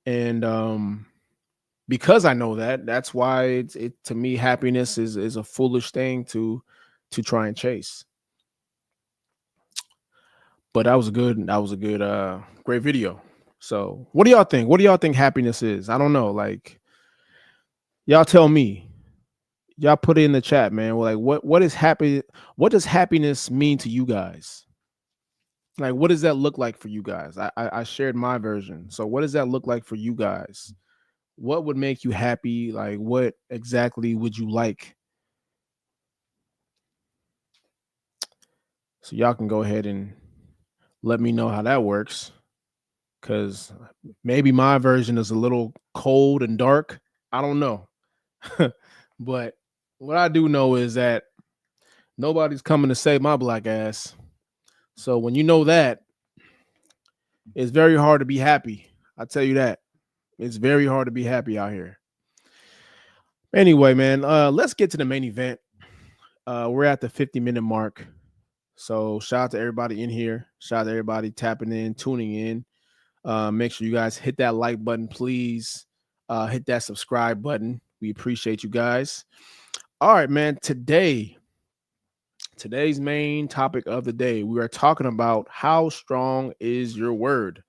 And because I know that, that's why it to me happiness is a foolish thing to try and chase. But that was a good great video. So what do y'all think? What do y'all think happiness is? I don't know. Like y'all tell me. Y'all put it in the chat, man. Like what is happy? What does happiness mean to you guys? Like what does that look like for you guys? I shared my version. So what does that look like for you guys? What would make you happy? Like what exactly would you like? So y'all can go ahead and let me know how that works. Cause maybe my version is a little cold and dark. I don't know. But what I do know is that nobody's coming to save my black ass. So when you know that, it's very hard to be happy. I tell you that. It's very hard to be happy out here. Anyway, man, let's get to the main event. We're at the 50-minute mark. So shout out to everybody in here. Shout out to everybody tapping in, tuning in. Make sure you guys hit that like button, please. Hit that subscribe button. We appreciate you guys. All right, man. Today's main topic of the day, we are talking about how strong is your word.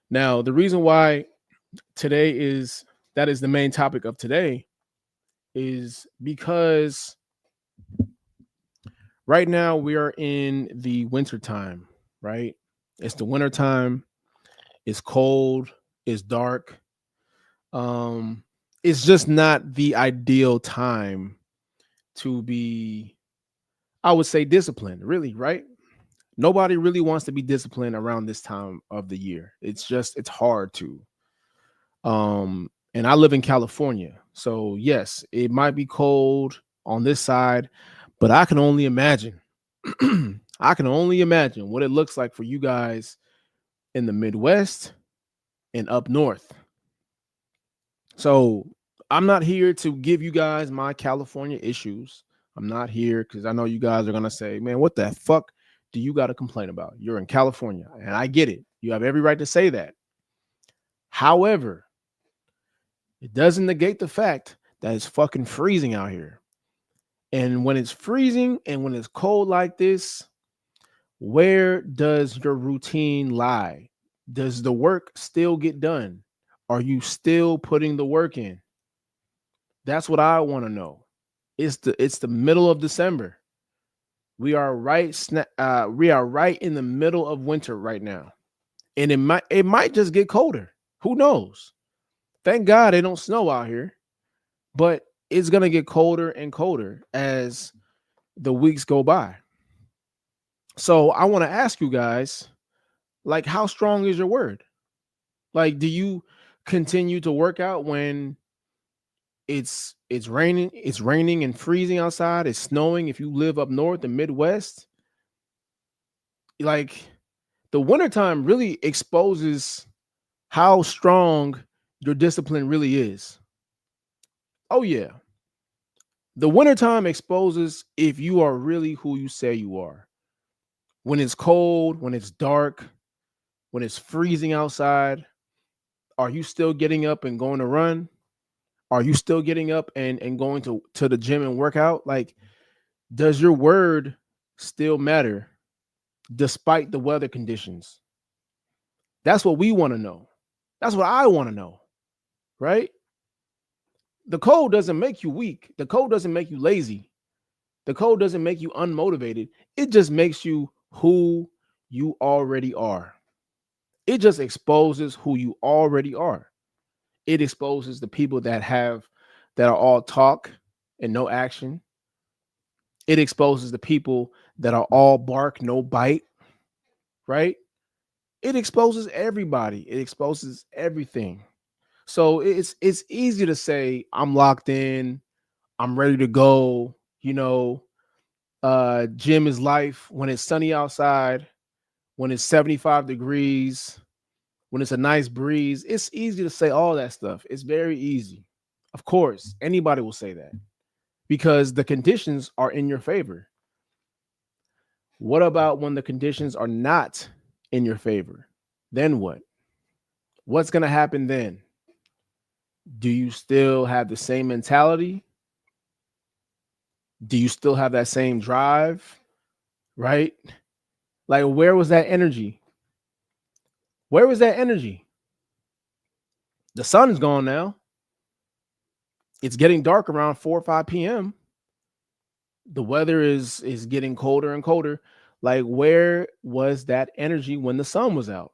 Now, the reason why that is the main topic of today is because right now we are in the winter time, right? It's the winter time. It's cold. It's dark. Um, it's just not the ideal time to be, I would say, disciplined, really, right? Nobody really wants to be disciplined around this time of the year. It's hard to. And I live in California. So yes, it might be cold on this side, but I can only imagine. I can only imagine what it looks like for you guys in the Midwest and up north. So I'm not here to give you guys my California issues. I'm not here because I know you guys are gonna say, man, what the fuck do you got to complain about? You're in California. And I get it. You have every right to say that. However, it doesn't negate the fact that it's fucking freezing out here. And when it's freezing and when it's cold like this, where does your routine lie? Does the work still get done? Are you still putting the work in? That's what I want to know. It's the middle of December. We are right in the middle of winter right now. And it might just get colder. Who knows? Thank God it don't snow out here, but it's gonna get colder and colder as the weeks go by. So I want to ask you guys, like, how strong is your word? Like, do you continue to work out when it's raining and freezing outside, it's snowing if you live up north and Midwest? Like, the wintertime really exposes how strong your discipline really is. Oh yeah. The wintertime exposes if you are really who you say you are. When it's cold, when it's dark, when it's freezing outside, are you still getting up and going to run? Are you still getting up and going to the gym and work out? Like, does your word still matter despite the weather conditions? That's what we want to know. That's what I want to know, right? The cold doesn't make you weak. The cold doesn't make you lazy. The cold doesn't make you unmotivated. It just makes you who you already are. It just exposes who you already are. It exposes the people that are all talk and no action. It exposes the people that are all bark, no bite, right? It exposes everybody. It exposes everything. So it's easy to say I'm locked in, I'm ready to go, gym is life when it's sunny outside, when it's 75 degrees, when it's a nice breeze. It's easy to say all that stuff. It's very easy. Of course, anybody will say that because the conditions are in your favor. What about when the conditions are not in your favor? Then what? What's going to happen then? Do you still have the same mentality? Do you still have that same drive? Right? Like, where was that energy? Where was that energy? The sun is gone now. It's getting dark around 4 or 5 p.m. The weather is getting colder and colder. Like, where was that energy when the sun was out?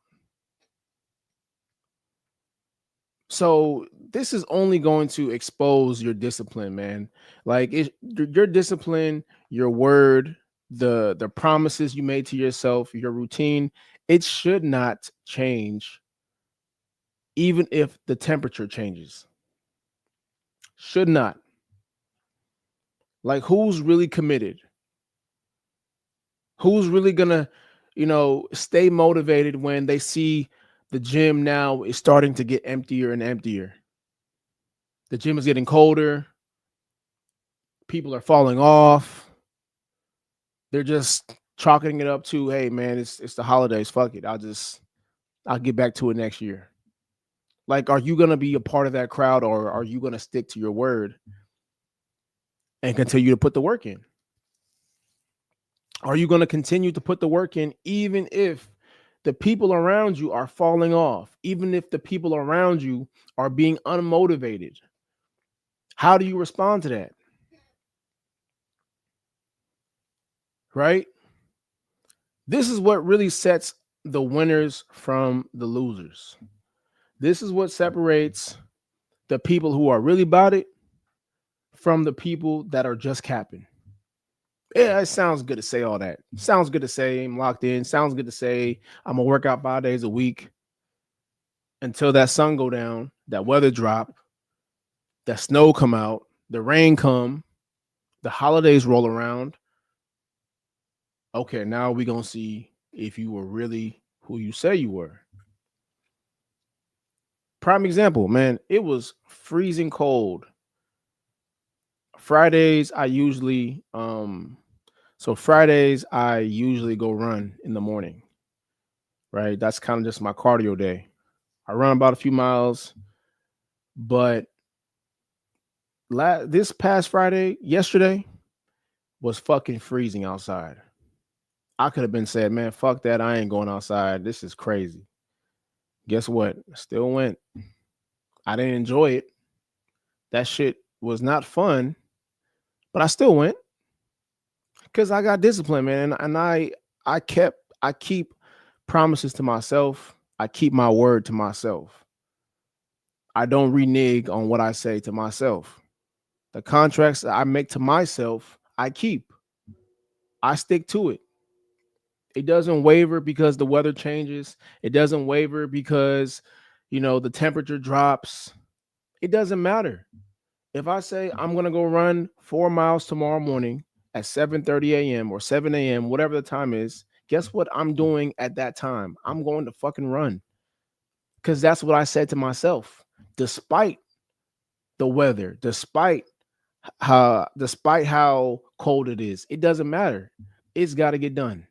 So this is only going to expose your discipline, man. Like, your discipline, your word, the promises you made to yourself, your routine, it should not change even if the temperature changes. Should not. Like, who's really committed? Who's really gonna, stay motivated when they see the gym now is starting to get emptier and emptier? The gym is getting colder. People are falling off. They're just chalking it up to, hey man, it's the holidays. Fuck it. I'll get back to it next year. Like, are you gonna be a part of that crowd, or are you gonna stick to your word and continue to put the work in? Are you going to continue to put the work in even if the people around you are falling off, even if the people around you are being unmotivated? How do you respond to that? Right? This is what really sets the winners from the losers. This is what separates the people who are really about it from the people that are just capping. Yeah, it sounds good to say all that. Sounds good to say I'm locked in. Sounds good to say I'm gonna work out 5 days a week until that sun go down, that weather drop, that snow come out, the rain come, the holidays roll around. Okay, now we gonna see if you were really who you say you were. Prime example, man, it was freezing cold. Fridays I usually go run in the morning, right? That's kind of just my cardio day. I run about a few miles, but this past yesterday was fucking freezing outside. I could have been said, man, fuck that. I ain't going outside. This is crazy. Guess what? Still went. I didn't enjoy it. That shit was not fun, but I still went because I got discipline, man. And I keep promises to myself. I keep my word to myself. I don't renege on what I say to myself. The contracts that I make to myself, I keep. I stick to it. It doesn't waver because the weather changes. It doesn't waver because, the temperature drops. It doesn't matter. If I say I'm going to go run 4 miles tomorrow morning at 7:30 a.m. or 7 a.m., whatever the time is, guess what I'm doing at that time? I'm going to fucking run because that's what I said to myself, despite the weather, despite how cold it is. It doesn't matter. It's got to get done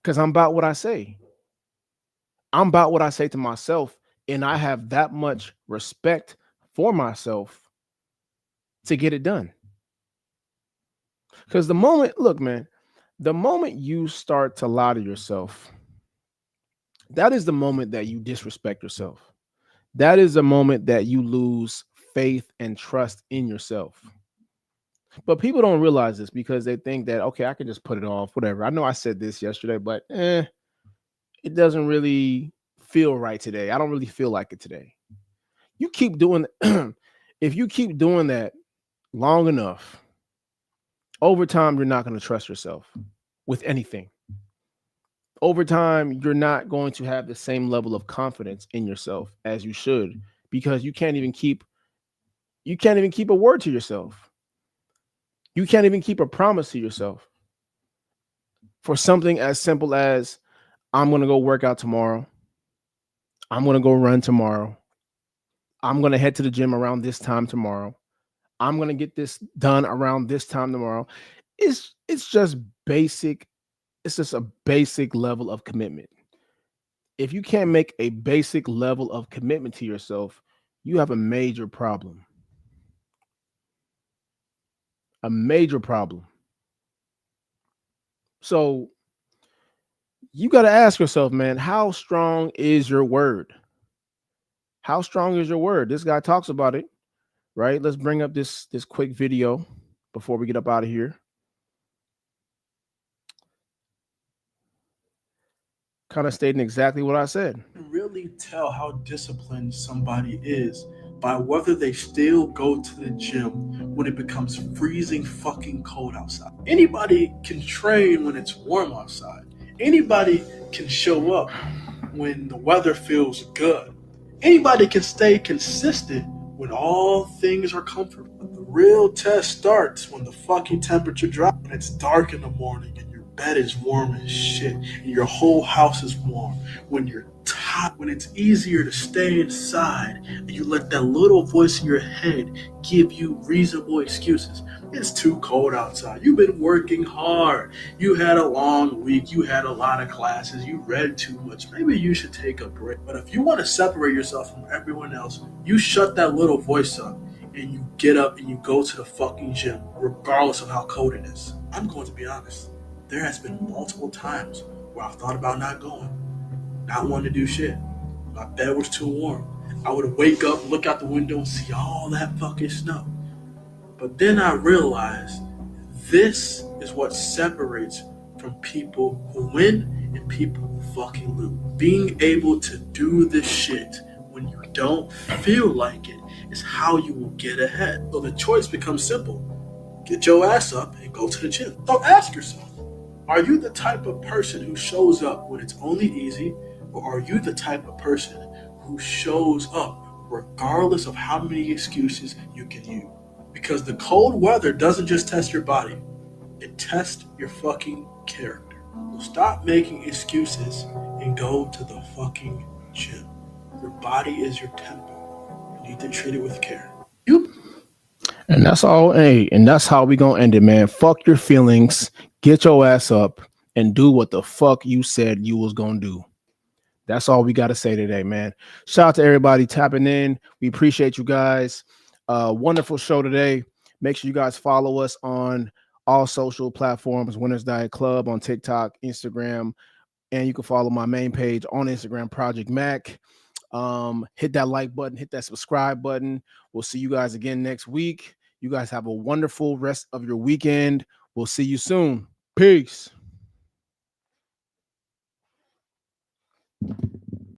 because I'm about what I say. I'm about what I say to myself, and I have that much respect for myself to get it done. Because the moment you start to lie to yourself, that is the moment that you disrespect yourself. That is the moment that you lose faith and trust in yourself. But people don't realize this because they think that, okay, I can just put it off, whatever. I know I said this yesterday, but it doesn't really feel right today. I don't really feel like it today. You keep doing if you keep doing that long enough, over time, you're not going to trust yourself with anything. Over time, you're not going to have the same level of confidence in yourself as you should, because you can't even keep a word to yourself. You can't even keep a promise to yourself for something as simple as I'm going to go work out tomorrow. I'm going to go run tomorrow. I'm going to head to the gym around this time tomorrow. I'm going to get this done around this time tomorrow. It's just basic. It's just a basic level of commitment. If you can't make a basic level of commitment to yourself, you have a major problem. A major problem. So you got to ask yourself, man, how strong is your word? How strong is your word? This guy talks about it, right? Let's bring up this quick video before we get up out of here. Kind of stating exactly what I said. Really tell how disciplined somebody is by whether they still go to the gym when it becomes freezing fucking cold outside. Anybody can train when it's warm outside. Anybody can show up when the weather feels good. Anybody can stay consistent when all things are comfortable. But the real test starts when the fucking temperature drops. When it's dark in the morning and your bed is warm as shit and your whole house is warm. When you're tired, when it's easier to stay inside and you let that little voice in your head give you reasonable excuses. It's too cold outside. You've been working hard. You had a long week. You had a lot of classes. You read too much. Maybe you should take a break. But if you want to separate yourself from everyone else, you shut that little voice up and you get up and you go to the fucking gym, regardless of how cold it is. I'm going to be honest. There has been multiple times where I've thought about not going, not wanting to do shit. My bed was too warm. I would wake up, look out the window, and see all that fucking snow. But then I realized this is what separates from people who win and people who fucking lose. Being able to do this shit when you don't feel like it is how you will get ahead. So the choice becomes simple. Get your ass up and go to the gym. So ask yourself, are you the type of person who shows up when it's only easy, or are you the type of person who shows up regardless of how many excuses you can use? Because the cold weather doesn't just test your body, it tests your fucking character. So stop making excuses and go to the fucking gym. Your body is your temple. You need to treat it with care. And that's all. Hey, and that's how we gonna end it, man. Fuck your feelings. Get your ass up and do what the fuck you said you was gonna do. That's all we got to say today, man. Shout out to everybody tapping in. We appreciate you guys. Wonderful show today. Make sure you guys follow us on all social platforms, Winners Diet Club on TikTok, Instagram, and you can follow my main page on Instagram, Project Mac. Hit that like button, hit that subscribe button. We'll see you guys again next week. You guys have a wonderful rest of your weekend. We'll see you soon. Peace.